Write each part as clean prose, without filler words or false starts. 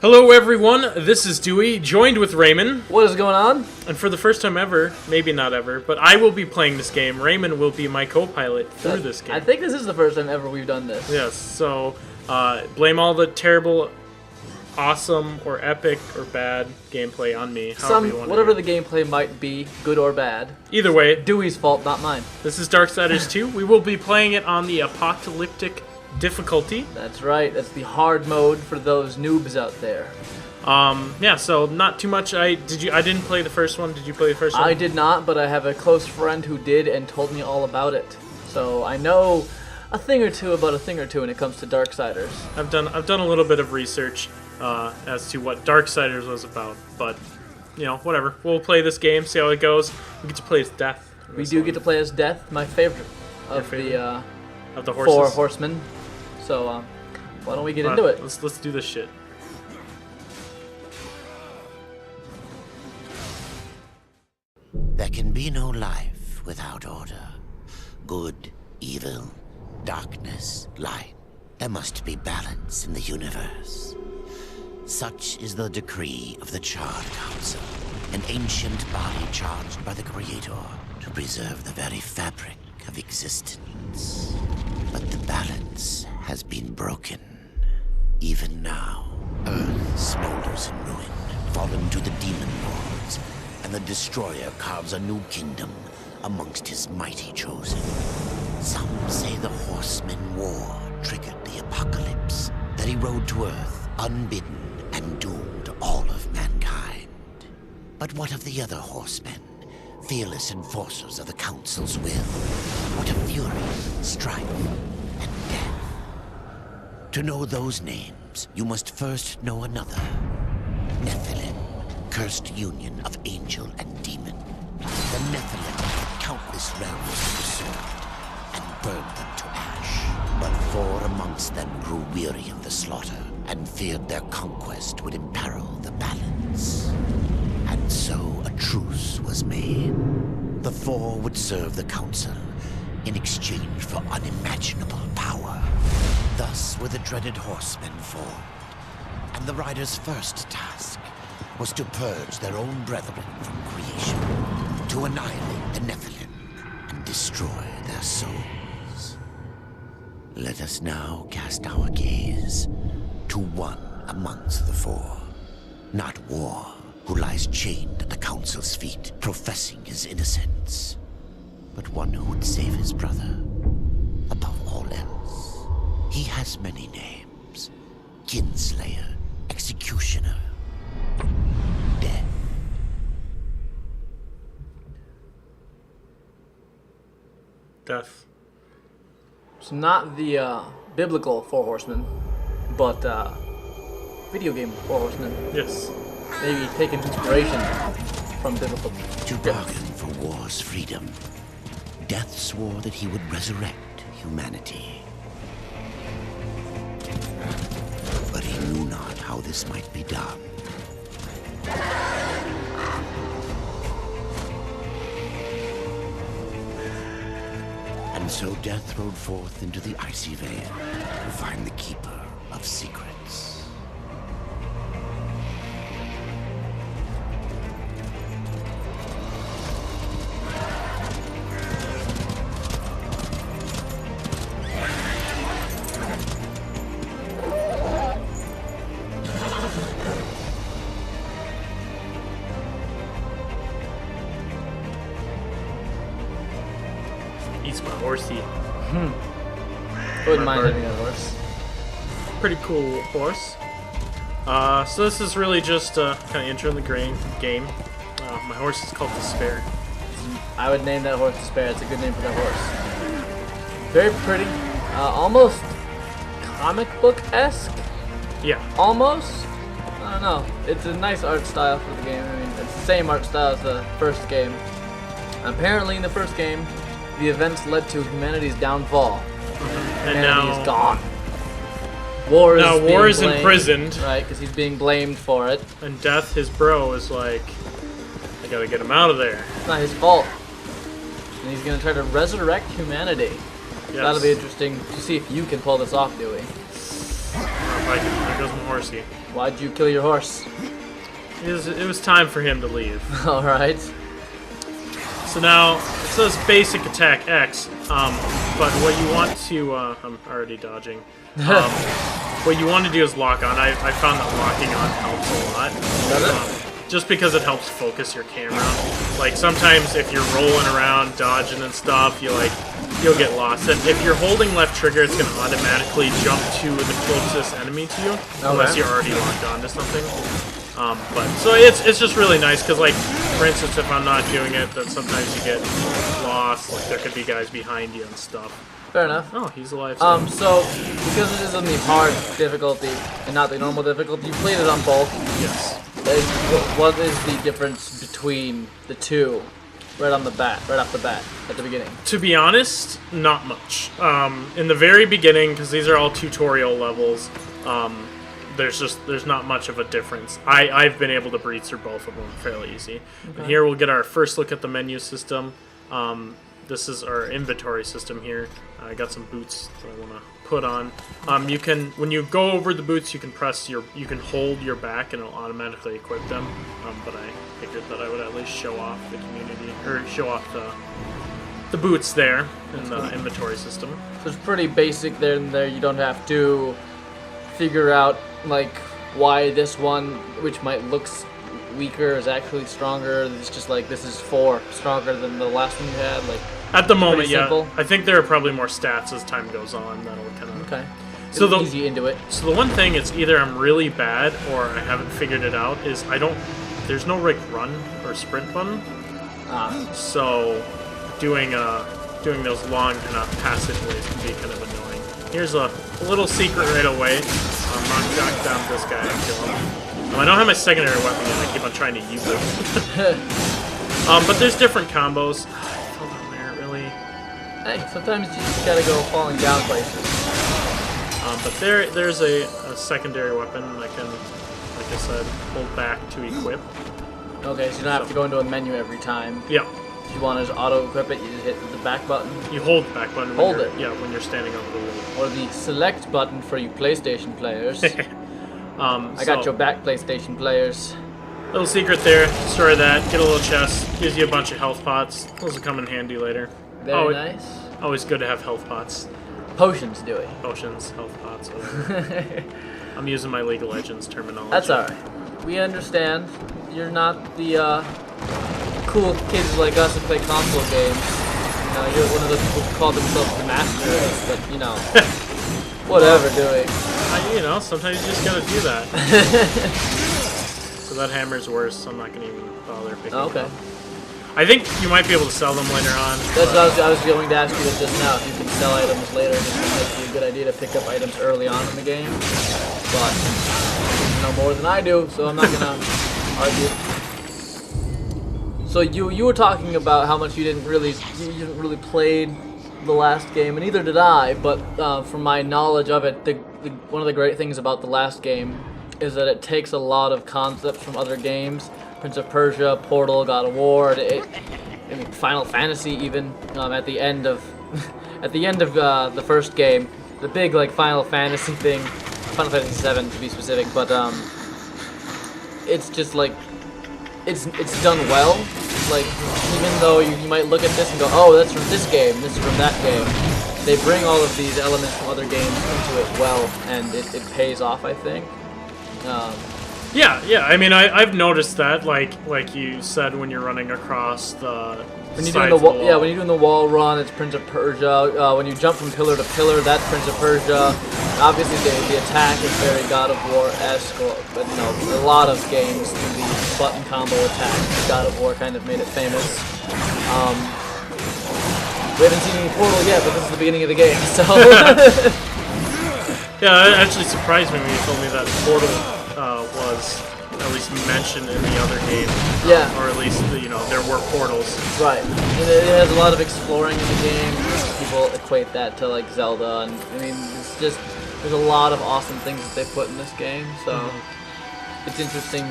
Hello everyone, this is Dewey, joined with Raymond. What is going on? And for the first time ever, maybe not ever, but I will be playing this game. Raymond will be my co-pilot through this game. I think this is the first time ever we've done this. Yes, so blame all the terrible, awesome, or epic, or bad gameplay on me. Whatever the gameplay might be, good or bad. Either way, Dewey's fault, not mine. this is Darksiders 2. We will be playing it on the apocalyptic difficulty. That's right, that's the hard mode for those noobs out there. Yeah, so not too much. I didn't play the first one. Did you play the first one? I did not, but I have a close friend who did and told me all about it. So I know a thing or two about a thing or two when it comes to Darksiders. I've done a little bit of research as to what Darksiders was about, but you know, whatever. We'll play this game, see how it goes. We get to play as Death. We do get to play as Death, my favorite of the horses? four horsemen. So why don't we get into it? Let's do this shit. There can be no life without order. Good, evil, darkness, light. There must be balance in the universe. Such is the decree of the Charred Council, an ancient body charged by the Creator to preserve the very fabric of existence. But the balance has been broken. Even now, Earth smolders in ruin, fallen to the demon lords, and the Destroyer carves a new kingdom amongst his mighty chosen. Some say the Horseman War triggered the apocalypse, that he rode to Earth unbidden and doomed all of mankind. But what of the other horsemen, fearless enforcers of the Council's will? What of fury, strife, and death? To know those names, you must first know another. Nephilim, cursed union of angel and demon. The Nephilim countless realms pursued and burned them to ash. But four amongst them grew weary of the slaughter and feared their conquest would imperil the balance. And so a truce was made. The four would serve the Council in exchange for unimaginable power. Thus were the dreaded horsemen formed, and the riders' first task was to purge their own brethren from creation, to annihilate the Nephilim and destroy their souls. Let us now cast our gaze to one amongst the four, not War, who lies chained at the Council's feet, professing his innocence, but one who would save his brother above all else. He has many names: Kinslayer, Executioner, Death. Death. It's not the biblical Four Horsemen, but video game Four Horsemen. Yes. Maybe taking inspiration from biblical. To bargain for war's freedom, Death swore that he would resurrect humanity. But he knew not how this might be done. And so Death rode forth into the icy veil to find the Keeper of Secrets. Eats my horsey. Wouldn't mind having a horse. Pretty cool horse. So this is really just kind of intro in the game. My horse is called Despair. I would name that horse Despair. It's a good name for that horse. Very pretty. Almost comic book-esque. Yeah. Almost. I don't know. It's a nice art style for the game. I mean, it's the same art style as the first game. Apparently, in the first game, the events led to humanity's downfall. And Humanity now is gone. War is imprisoned. Right, because he's being blamed for it. And Death, his bro, is like, I gotta get him out of there. It's not his fault. And he's going to try to resurrect humanity. Yes. That'll be interesting to see if you can pull this off, Dewey. There goes my horsey. Why'd you kill your horse? It was time for him to leave. Alright. So now, it says basic attack X, but what you want to, I'm already dodging. What you want to do is lock on. I found that locking on helps a lot. Does it? Just because it helps focus your camera. Like, sometimes if you're rolling around, dodging and stuff, you'll get lost. And if you're holding left trigger, it's going to automatically jump to the closest enemy to you, unless you're already locked onto something. So it's just really nice, because, like, for instance, if I'm not doing it, then sometimes you get lost. Like, there could be guys behind you and stuff. Fair enough. Oh, he's alive. So, because it is on the hard difficulty and not the normal difficulty, you played it on both. Yes. What is the difference between the two right off the bat, at the beginning? To be honest, not much. In the very beginning, because these are all tutorial levels, there's not much of a difference. I've been able to breeze through both of them fairly easy. Okay. And here we'll get our first look at the menu system. This is our inventory system here. I got some boots that I want to put on. You can, when you go over the boots, you can hold your back and it'll automatically equip them. But I figured that I would at least show off the community, or show off the boots there in the inventory system. So it's pretty basic there and there. You don't have to figure out like why this one, which might look weaker, is actually stronger. It's just like this is 4 stronger than the last one you had. Like at the moment, yeah. Simple. I think there are probably more stats as time goes on that'll kind of so easy into it. So the one thing, it's either I'm really bad or I haven't figured it out, is there's no like run or sprint button. So doing those long kind of passageways can be kind of annoying. Here's a little secret right away. Knock down this guy and kill him. I don't have my secondary weapon yet. I keep on trying to use it. But there's different combos. I fell down there, really. Hey, sometimes you just gotta go falling down places. But there's a secondary weapon I can, like I said, hold back to equip. Okay, so you don't have to go into a menu every time. Yeah. If you want to just auto-equip it, you just hit the back button. You hold the back button. Hold it? Yeah, when you're standing on the wall. Or the select button for you PlayStation players. I got your back, PlayStation players. Little secret there. Destroy that. Get a little chest. Gives you a bunch of health pots. Those will come in handy later. Very nice. Always good to have health pots. Potions, Dewey. Potions, health pots. I'm using my League of Legends terminology. That's alright. We understand. You're not the cool kids like us who play console games. You know, you're one of those people who call themselves the master race, but you know, whatever, Dewey. You know, sometimes you just gotta do that. So that hammer's worse, so I'm not gonna even bother picking it up. I think you might be able to sell them later on. That's what I was going to ask you just now, if you can sell items later. It might be a good idea to pick up items early on in the game. But you know more than I do, so I'm not gonna argue. So you were talking about how much you didn't really play the last game, and neither did I. But from my knowledge of it, one of the great things about the last game is that it takes a lot of concepts from other games. Prince of Persia, Portal, God of War, I mean, Final Fantasy even. At the end of the first game, the big like Final Fantasy thing, Final Fantasy VII to be specific. But it's just like it's done well. Like even though you might look at this and go, oh, that's from this game, this is from that game. They bring all of these elements from other games into it well, and it pays off, I think. Yeah. I mean, I've noticed that, like you said, when you're running across the when you're doing the wall. Yeah, when you're doing the wall run, it's Prince of Persia. When you jump from pillar to pillar, that's Prince of Persia. Obviously, the attack is very God of War-esque, but you know, a lot of games, the button combo attack, God of War kind of made it famous. We haven't seen any Portal yet, but this is the beginning of the game, so. Yeah, it actually surprised me when you told me that Portal was at least mentioned in the other game. Yeah. Or at least, you know, there were portals. Right. And it has a lot of exploring in the game. People equate that to like Zelda, and I mean, it's just there's a lot of awesome things that they put in this game. So it's interesting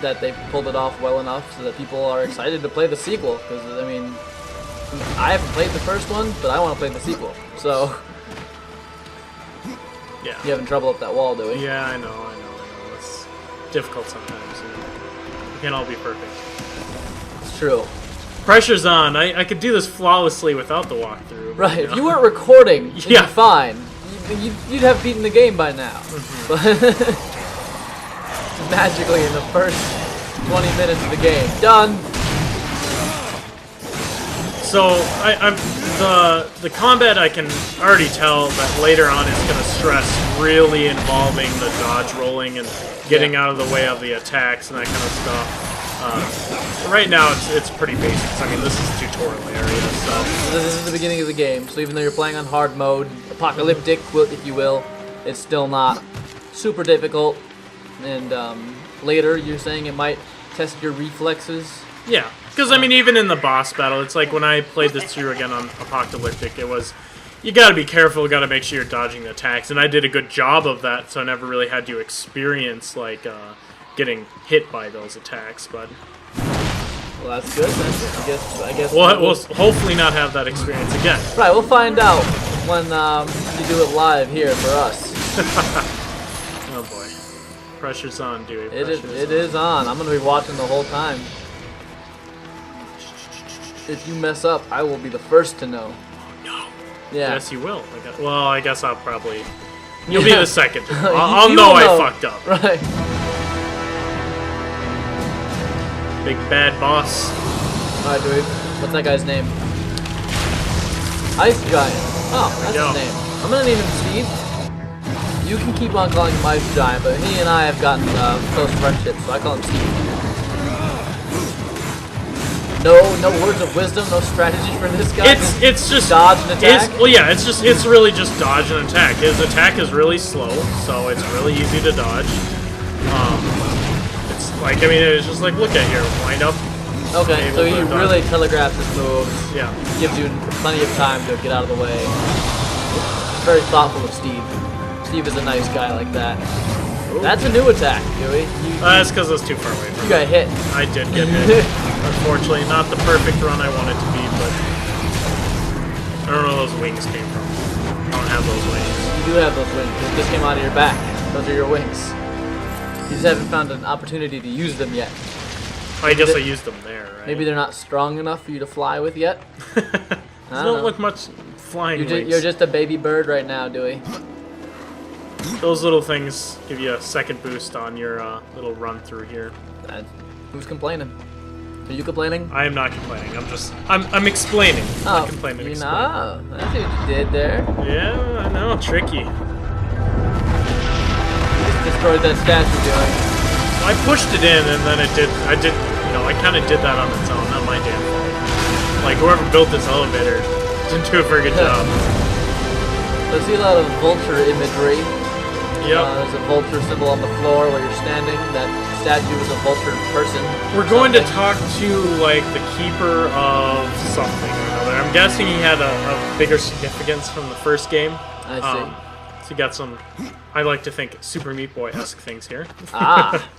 that they pulled it off well enough so that people are excited to play the sequel. Because I mean, I haven't played the first one, but I want to play the sequel. So. Yeah. You having trouble up that wall, Dewey? Yeah, I know. It's difficult sometimes. We can't all be perfect. It's true. Pressure's on. I could do this flawlessly without the walkthrough. but, Right, if you weren't recording, you'd Yeah. be fine. You'd have beaten the game by now. But magically in the first 20 minutes of the game. Done! So the combat, I can already tell that later on is going to stress really involving the dodge rolling and getting out of the way of the attacks and that kind of stuff. Right now it's pretty basic. I mean, this is a tutorial area, so This is the beginning of the game, so even though you're playing on hard mode, apocalyptic, if you will, it's still not super difficult. And later, you're saying it might test your reflexes. yeah. Because I mean, even in the boss battle, it's like when I played this through again on apocalyptic, it was you got to be careful, got to make sure you're dodging the attacks, and I did a good job of that, so I never really had to experience like getting hit by those attacks, but. Well, that's good. I guess. We'll hopefully not have that experience again. Right, we'll find out when you do it live here for us. Oh boy, pressure's on, dude. It is on. I'm gonna be watching the whole time. If you mess up, I will be the first to know. No. Yeah. Yes, you will. I guess I'll probably. You'll be the second. I'll You know will I fucked up. Right. Big bad boss. Alright, dude. What's that guy's name? Ice Giant. Oh, that's go. his name. I'm gonna name him Steve. You can keep on calling him Ice Giant, but he and I have gotten close friendship, so I call him Steve. No words of wisdom, no strategy for this guy. It's just dodge and attack. It's really just dodge and attack. His attack is really slow, so it's really easy to dodge. It's like it's just like look at here, wind up. Okay, so he really telegraphs his moves. Yeah. Gives you plenty of time to get out of the way. Very thoughtful of Steve. Steve is a nice guy like that. Ooh. That's a new attack, Dewey. That's because it's too far away from you got hit. I did get hit. Unfortunately, not the perfect run I wanted to be, but I don't know where those wings came from. I don't have those wings. You do have those wings. They just came out of your back. Those are your wings. You just haven't found an opportunity to use them yet. I guess I used them there, right? Maybe they're not strong enough for you to fly with yet. Don't look much flying wings. You're just a baby bird right now, Dewey. Those little things give you a second boost on your little run through here. Who's complaining? Are you complaining? I am not complaining. I'm explaining. Oh, I'm complaining. you know, that's what you did there. Yeah, I know. Tricky. Just destroyed that statue, Dewey. I pushed it in, and then I kind of did that on its own. Not my damn fault. Like whoever built this elevator didn't do a very good job. I see a lot of vulture imagery. Yep. There's a vulture symbol on the floor where you're standing. That statue is a vulture person. We're going to talk to, like, the keeper of something or another. I'm guessing he had a bigger significance from the first game. I see. So you got some, I like to think, Super Meat Boy-esque things here. Ah.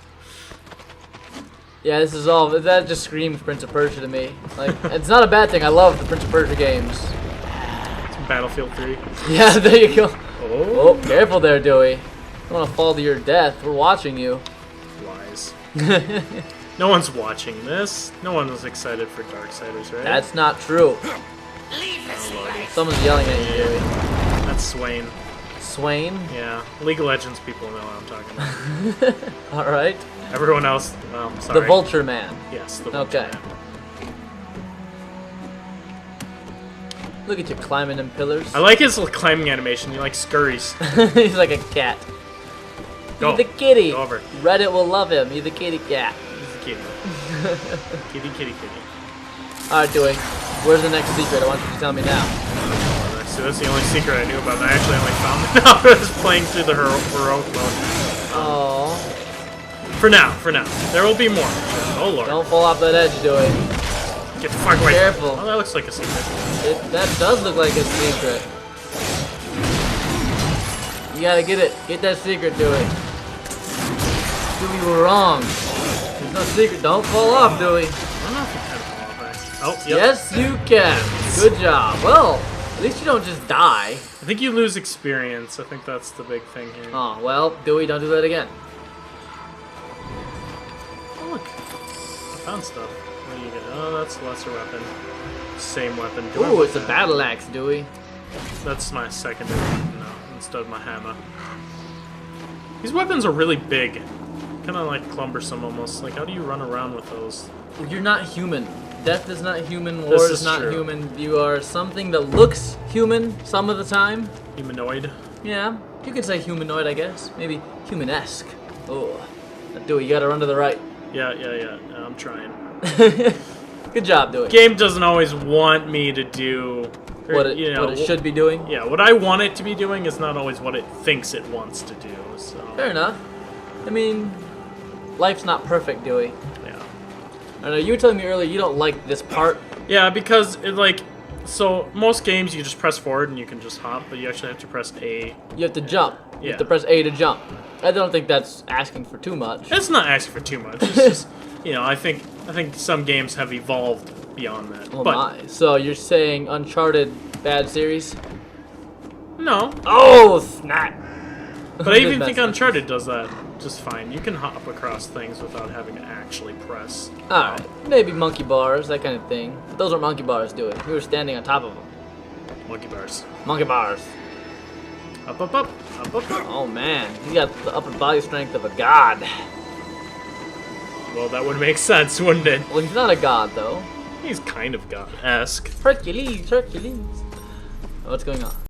Yeah, this is all. That just screams Prince of Persia to me. Like, it's not a bad thing. I love the Prince of Persia games. Some Battlefield 3. Yeah, there you go. Oh, careful there, Dewey. I don't want to fall to your death. We're watching you. Lies. No one's watching this. No one was excited for Darksiders, right? That's not true. Someone's yelling at you, Dewey. That's Swain. Swain? Yeah, League of Legends people know what I'm talking about. All right. Everyone else, well, sorry. The Vulture Man. Yes, the Vulture Man. Look at you climbing them pillars. I like his little climbing animation. He like scurries. He's like a cat. Go. He's the kitty. Go over. Reddit will love him. He's the kitty cat. He's the kitty. kitty. Alright, Dewey. Where's the next secret? I want you to tell me now. So that's the only secret I knew about. I actually only found it now. I was playing through the heroic mode. Oh. For now. There will be more. Oh lord. Don't fall off that edge, Dewey. Get the fuck away. Careful. Oh, that looks like a secret. That does look like a secret. You gotta get it. Get that secret, Dewey. Dewey, you were wrong. There's no secret. Don't fall off, Dewey. I don't know if you can fall off. Oh, yep. Yes, you can. Good job. Well, at least you don't just die. I think you lose experience. I think that's the big thing here. Oh, well, Dewey, don't do that again. Oh, look. I found stuff. What do you get? Oh, that's a lesser weapon. Same weapon. Do I Ooh, want it's a that? battle axe, Dewey. That's my secondary weapon now, instead of my hammer. These weapons are really big. Kind of like cumbersome almost. Like, how do you run around with those? You're not human. Death is not human. War This is is not true. human. You are something that looks human some of the time. Humanoid. Yeah, you could say humanoid, I guess. Maybe human-esque. Oh, Dewey, you gotta run to the right. Yeah. I'm trying. Good job, Dewey. Game doesn't always want me to do What it should be doing. Yeah, what I want it to be doing is not always what it thinks it wants to do. So Fair enough. I mean, life's not perfect, Dewey. yeah. I know you were telling me earlier you don't like this part. Yeah, because it so most games you just press forward and you can just hop, but you actually have to press A. You have to jump. You Yeah. have to press A to jump. I don't think that's asking for too much. It's not asking for too much. It's just I think some games have evolved beyond that. Oh but my. So you're saying Uncharted bad series? no, Oh, snap. but I even think Uncharted does that just fine. You can hop across things without having to actually press. Alright, maybe monkey bars, that kind of thing. But those aren't monkey bars, Dewey. We were standing on top of them. Monkey bars. Monkey bars. Up. Oh man, he's got the upper body strength of a god. Well, that would make sense, wouldn't it? Well, he's not a god though. He's kind of god-esque. Hercules. What's going on?